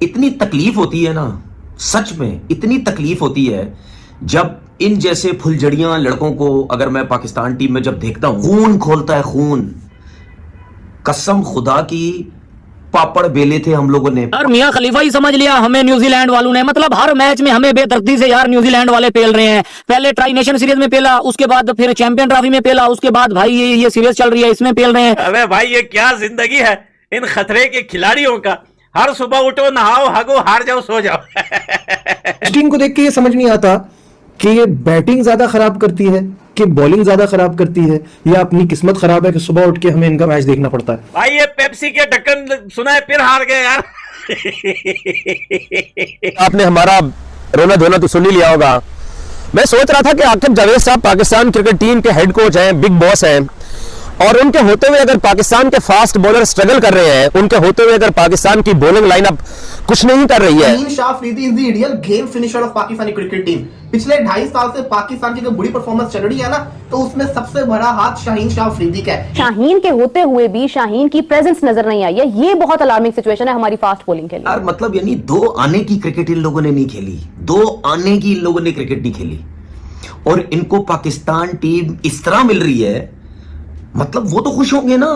इतनी तकलीफ होती है ना, सच में इतनी तकलीफ होती है जब इन जैसे फुलझड़ियां लड़कों को अगर मैं पाकिस्तान टीम में जब देखता हूं, खून खोलता है खून। कसम खुदा की, पापड़ बेले थे हम लोगों ने। यार मियां खलीफा ही समझ लिया हमें न्यूजीलैंड वालों ने। मतलब हर मैच में हमें बेदर्दी से यार न्यूजीलैंड वाले पेल रहे हैं। पहले ट्राई नेशन सीरीज में पेला, उसके बाद फिर चैंपियन ट्रॉफी में पेला, उसके बाद भाई ये सीरीज चल रही है इसमें पेल रहे हैं। अबे भाई ये क्या जिंदगी है इन खतरे के खिलाड़ियों का। हर सुबह उठो, नहाओ, हगो, हार जाओ, सो जाओ। इस टीम को देख के ये समझ नहीं आता कि ये बैटिंग ज्यादा खराब करती है कि बॉलिंग ज्यादा खराब करती है, या अपनी किस्मत खराब है कि सुबह उठ के हमें इनका मैच देखना पड़ता है। भाई ये पेप्सी के ढक्कन सुना है फिर हार गए यार। आपने हमारा रोना धोना तो सुन ही लिया होगा। मैं सोच रहा था कि आखिर जावेद साहब पाकिस्तान क्रिकेट टीम के हेड कोच हैं, बिग बॉस हैं, और उनके होते हुए अगर पाकिस्तान के फास्ट बॉलर स्ट्रगल कर रहे हैं, उनके होते हुए अगर पाकिस्तान की बॉलिंग लाइनअप कुछ नहीं कर रही है। Shaheen Shah Afridi is the ideal game finisher of Pakistani cricket team. पिछले 2.5 साल से पाकिस्तान की जो बुरी परफॉर्मेंस चल रही है ना, तो उसमें सबसे बड़ा हाथ शाहीन शाह अफरीदी का है। शाहीन के होते हुए भी शाहीन की प्रेजेंस नजर नहीं आई है। ये बहुत अलार्मिंग सिचुएशन है हमारी फास्ट बॉलिंग के लिए। यार मतलब यानी 2 आने की क्रिकेट इन लोगों ने नहीं खेली, 2 आने की इन लोगों ने क्रिकेट नहीं खेली, और इनको पाकिस्तान टीम इस तरह मिल रही है, मतलब वो तो खुश होंगे ना।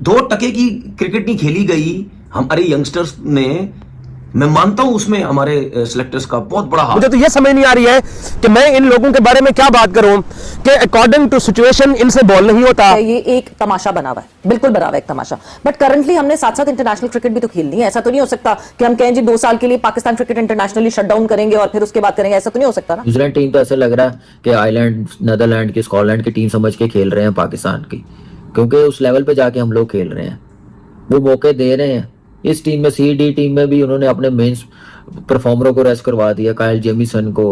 2 टके की क्रिकेट नहीं खेली गई हमारे यंगस्टर्स ने। मैं मानता हूं उसमें हमारे सिलेक्टर्स का बहुत बड़ा हाथ। मुझे तो ये समझ नहीं आ रही है कि मैं इन लोगों के बारे में क्या बात करूं कि अकॉर्डिंग टू सिचुएशन इनसे बॉल नहीं होता। ये एक तमाशा बना हुआ है, बिल्कुल बना हुआ है एक तमाशा। बट करंटली हमने साथ साथ इंटरनेशनल क्रिकेट भी तो खेलनी है। ऐसा तो नहीं हो सकता कि हम कहें जी 2 साल के लिए Pakistan cricket internationally shut down करेंगे और फिर उसके बाद करेंगे। ऐसा तो नहीं हो सकता ना। न्यूजीलैंड टीम तो ऐसा लग रहा है कि आयरलैंड, नेदरलैंड की, स्कॉटलैंड की टीम समझ के खेल रहे हैं पाकिस्तान की, क्योंकि उस लेवल पे जाके हम लोग खेल रहे हैं, वो मौके दे रहे हैं। इस टीम में सी-डी टीम में भी उन्होंने अपने मेन परफॉर्मरों को रेस्ट करवा दिया, काइल जेमिसन को,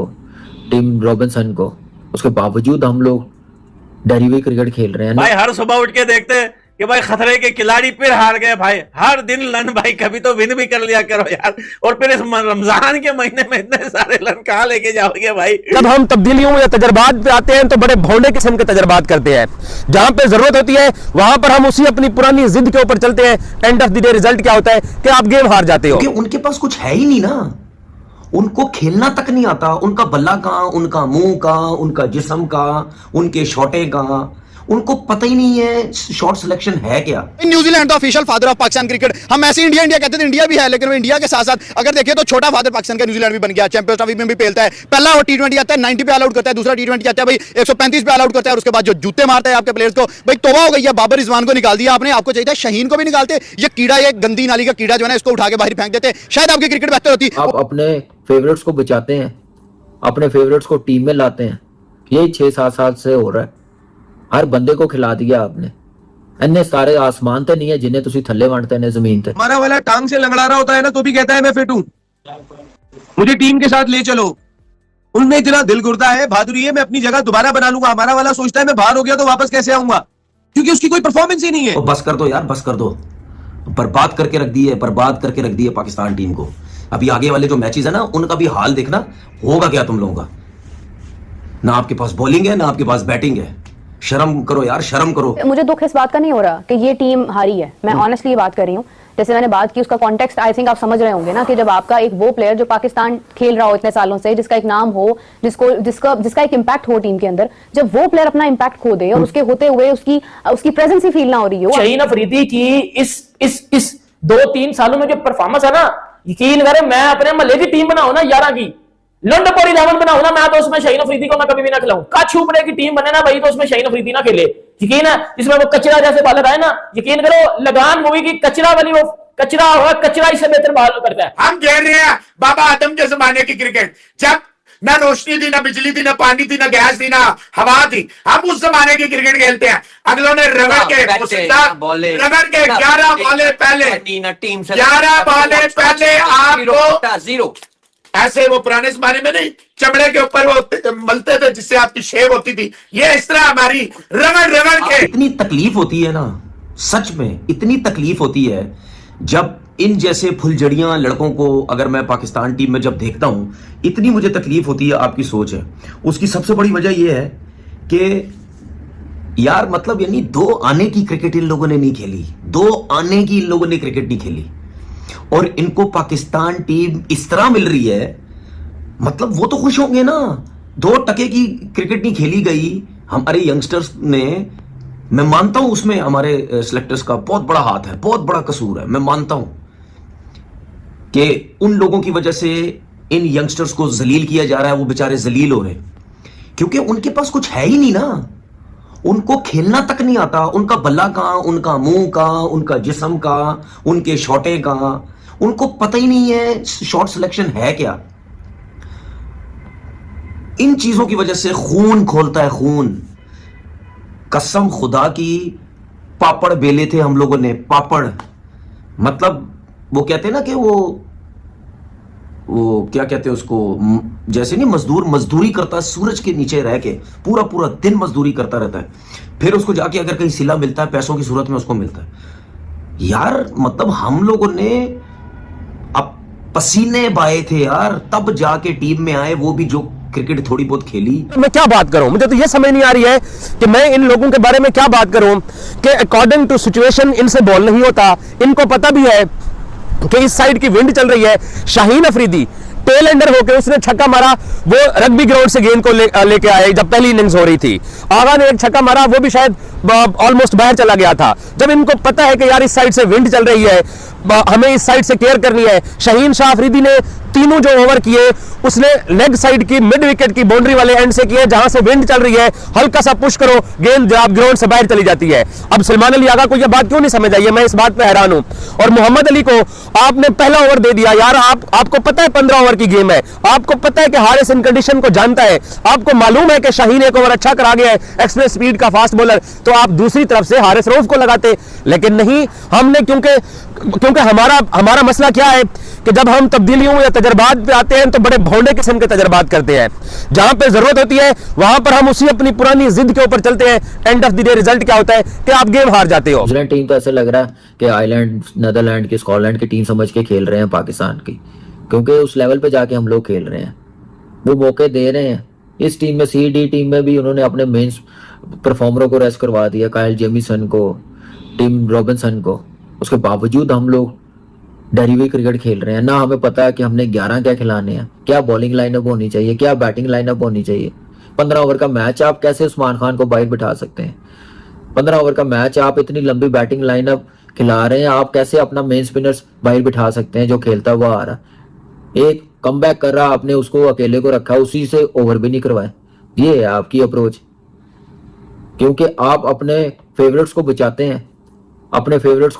टिम रॉबिन्सन को। उसके बावजूद हम लोग डरी हुई क्रिकेट खेल रहे हैं। भाई हर सुबह उठ के देखते हैं कि भाई खतरे के खिलाड़ी फिर हार गए। भाई हर दिन लन, भाई कभी तो विन भी कर लिया करो यार। और फिर इस रमजान के महीने में इतने सारे लन कहाँ लेके जाओगे भाई। जब हम तब्दीलियों या तजर्बात पे आते हैं तो बड़े भौंडे किस्म के तजर्बात करते हैं। जहां पे जरूरत होती है वहां पर हम उसी अपनी पुरानी जिद के ऊपर चलते हैं। End of the day result क्या होता है कि आप गेम हार जाते हो। क्योंकि उनके पास कुछ है ही नहीं ना, उनको खेलना तक नहीं आता। उनका बल्ला कहां, उनका मुंह कहां, उनका जिस्म कहां, उनके शॉटे कहां, उनको पता ही नहीं है शॉट सिलेक्शन है क्या। न्यूजीलैंड तो official father of Pakistan cricket. हम ऐसे इंडिया इंडिया कहते थे, इंडिया भी है, लेकिन वो इंडिया के साथ साथ अगर देखें तो छोटा फादर पाकिस्तान का न्यूजीलैंड भी बन गया। चैंपियंस ट्रॉफी में भी पेलता है। पहला वो T20 आता है 90 पे ऑल आउट करता है, दूसरा T20 आता है भाई 135 पे ऑल आउट करता है, और उसके बाद जो जूते मारता है आपके प्लेयर्स को, भाई तौबा हो गई है। बाबर रिजवान को निकाल दिया आपने, आपको चाहिए था शाहीन को भी निकालते। ये कीड़ा, ये गंदी नाली का कीड़ा जो है ना, इसको उठा के बाहर फेंक देते, शायद आपकी क्रिकेट बेहतर होती। आप अपने फेवरेट्स को बचाते हैं, अपने फेवरेट्स को टीम में लाते हैं। यही 6-7 साल से हो रहा है। हर बंदे को खिला दिया आपने। इन्ने सारे आसमान ते नहीं है जिन्हें तुसी थल्ले वंडते ने जमीन ते। हमारा वाला टांग से लंगड़ा रहा होता है ना, तो भी कहता है मैं फिट हूं, मुझे टीम के साथ ले चलो। उनमें इतना दिल गुर्दा है, बहादुरी है, मैं अपनी जगह दोबारा बना लूंगा। हमारा वाला सोचता है मैं बाहर हो गया तो वापस कैसे आऊंगा, क्योंकि उसकी कोई परफॉर्मेंस ही नहीं है। बस कर दो यार, बस कर दो। बर्बाद करके रख दी है, बर्बाद करके रख दी है पाकिस्तान टीम को। अभी आगे वाले जो मैचेस है ना, उनका भी हाल देखना होगा क्या तुम लोगों का। ना आपके पास बॉलिंग है, ना आपके पास बैटिंग है। शर्म करो यार, शर्म करो। मुझे दुख इस बात का नहीं हो रहा कि ये टीम हारी है। मैं ऑनेस्टली ये बात कर रही हूँ। जैसे मैंने बात की, उसका कॉन्टेक्स्ट आई थिंक आप समझ रहे होंगे ना, कि जब आपका एक वो प्लेयर जो पाकिस्तान खेल रहा हो इतने सालों से, जिसका एक नाम हो, जिसका एक इम्पैक्ट हो टीम के अंदर, जब वो प्लेयर अपना इम्पैक्ट खो दे और उसके होते हुए उसकी प्रेजेंस ही फील ना हो रही हो। शाहीन अफरीदी की इस 2-3 सालों में जो परफॉर्मेंस है ना, यकीन करें, मैं अपने महल्ले की टीम बनाऊ ना 11 की, लंडपोर 11 बनाऊ ना, मैं तो उसमें शाहीन अफरीदी को मैं कभी भी ना खिलाऊं। काछू बड़े की टीम बने ना भाई, तो उसमें शाहीन अफरीदी ना खेले। यकीन है, जिसमें वो कचरा जैसे बॉलर है ना, यकीन करो लगान मूवी की कचरा वाली, वो कचरा होगा, कचरा इससे बेहतर बॉल करता है। हम कह रहे हैं बाबा आदम के जमाने की क्रिकेट, जब ना रोशनी थी, ना बिजली थी, ना पानी थी, ना गैस थी, ना हवा थी। हम उस जमाने की क्रिकेट खेलते हैं। अगलों ने रगड़ के 11 बॉले पहले 11 बॉले पहले आपको जीरो। ऐसे वो पुराने जमाने में नहीं, चमड़े के ऊपर वो मलते थे जिससे आपकी शेव होती थी। ये इस तरह हमारी रगड़ के। इतनी तकलीफ होती है ना, सच में इतनी तकलीफ होती है जब इन जैसे फुलझड़ियां लड़कों को अगर मैं पाकिस्तान टीम में जब देखता हूं, इतनी मुझे तकलीफ होती है। आपकी सोच है उसकी सबसे बड़ी वजह यह है कि यार मतलब यानी 2 आने की क्रिकेट इन लोगों ने नहीं खेली, 2 आने की इन लोगों ने क्रिकेट नहीं खेली। और इनको पाकिस्तान टीम इस तरह मिल रही है, मतलब वो तो खुश होंगे ना। 2 टके की क्रिकेट नहीं खेली गई हमारे यंगस्टर्स ने। मैं मानता हूं उसमें हमारे सिलेक्टर्स का बहुत बड़ा हाथ है, बहुत बड़ा कसूर है। मैं मानता हूं कि उन लोगों की वजह से इन यंगस्टर्स को जलील किया जा रहा है, वो बेचारे जलील हो रहे हैं क्योंकि उनके पास कुछ है ही नहीं ना। उनको खेलना तक नहीं आता। उनका बल्ला कहां, उनका मुंह कहां, उनका जिस्म कहां, उनके शॉटें कहां, उनको पता ही नहीं है शॉट सिलेक्शन है क्या। इन चीजों की वजह से खून खोलता है, खून। कसम खुदा की, पापड़ बेले थे हम लोगों ने, पापड़। मतलब वो कहते हैं ना कि वो क्या कहते हैं उसको, जैसे नहीं मजदूरी करता है सूरज के नीचे रह के, पूरा पूरा दिन मजदूरी करता रहता है, फिर उसको जाके अगर कहीं सिला मिलता है पैसों की सूरत में उसको मिलता है। यार मतलब हम लोगों ने अब पसीने बहाए थे यार, तब जाके टीम में आए, वो भी जो क्रिकेट थोड़ी बहुत खेली। मैं क्या बात करूं, मुझे तो ये समझ नहीं आ रही है कि मैं इन लोगों के बारे में क्या बात करूं कि अकॉर्डिंग टू सिचुएशन इनसे बॉल नहीं होता। इनको पता भी है कि इस साइड की विंड चल रही है। शाहीन अफरीदी टेल एंडर होकर उसने छक्का मारा, वो रग्बी ग्राउंड से गेंद को लेके आए जब पहली इनिंग्स हो रही थी। आगा ने एक छक्का मारा, वो भी शायद ऑलमोस्ट बाहर चला गया था। जब इनको पता है कि यार इस साइड से विंड चल रही है, हमें इस साइड से केयर करनी है। शाहीन शाह अफरीदी ने तीनों जो ओवर किए उसने लेग साइड की मिड विकेट की बाउंड्री वाले एंड से किए, जहां से विंड चल रही है, हल्का सा पुश करो, गेंद ग्राउंड से बाहर चली जाती है। अब सलमान अली आगा को यह बात क्यों नहीं समझ आई है, मैं इस बात पे हैरान हूं। और मोहम्मद अली को आपने पहला ओवर दे दिया यार। आपको पता है 15 ओवर की गेम है, आपको पता है कि हारिस इन कंडीशन को जानता है, आपको मालूम है कि शाहीन एक ओवर अच्छा करा गया है, एक्सप्रेस स्पीड का फास्ट बॉलर, तो आप दूसरी तरफ से हारिस रऊफ को लगाते। लेकिन नहीं, हमने क्योंकि हमारा मसला क्या है कि जब हम तब्दीलियों या तजर्बात पे आते हैं तो बड़े भौंडे किस्म के तजर्बात करते हैं। जहां पे जरूरत होती है वहां पर हम उसी अपनी पुरानी जिद के ऊपर चलते हैं। End of the day result क्या होता है कि आप गेम हार जाते हो। न्यूजीलैंड टीम तो ऐसा लग रहा है कि आयरलैंड, नीदरलैंड की, स्कॉटलैंड की टीम समझ के खेल रहे हैं पाकिस्तान की, क्योंकि उस लेवल पे जाके हम लोग खेल रहे हैं, वो मौके दे रहे हैं। इस टीम में सी डी टीम में भी उन्होंने अपने मेन परफॉर्मरों को रेस्ट करवा दिया, कायल जेमिसन को, टिम रॉबिन्सन को। उसके बावजूद हम लोग डरी हुई क्रिकेट खेल रहे हैं। ना हमें पता है कि हमने 11 क्या खिलाने हैं, क्या बॉलिंग लाइनअप होनी चाहिए, क्या बैटिंग लाइनअप होनी चाहिए। 15 ओवर का मैच आप कैसे उस्मान खान को बाहर बिठा सकते हैं? 15 ओवर का मैच आप इतनी लंबी बैटिंग लाइनअप खिला रहे हैं, आप कैसे अपना मेन स्पिनर्स बाहर बिठा सकते हैं जो खेलता हुआ आ रहा। एक कमबैक कर रहा, आपने उसको अकेले को रखा, उसी से ओवर भी नहीं करवाए। ये है आपकी अप्रोच, क्योंकि आप अपने फेवरेट्स को बचाते हैं, अपने फेवरेट्स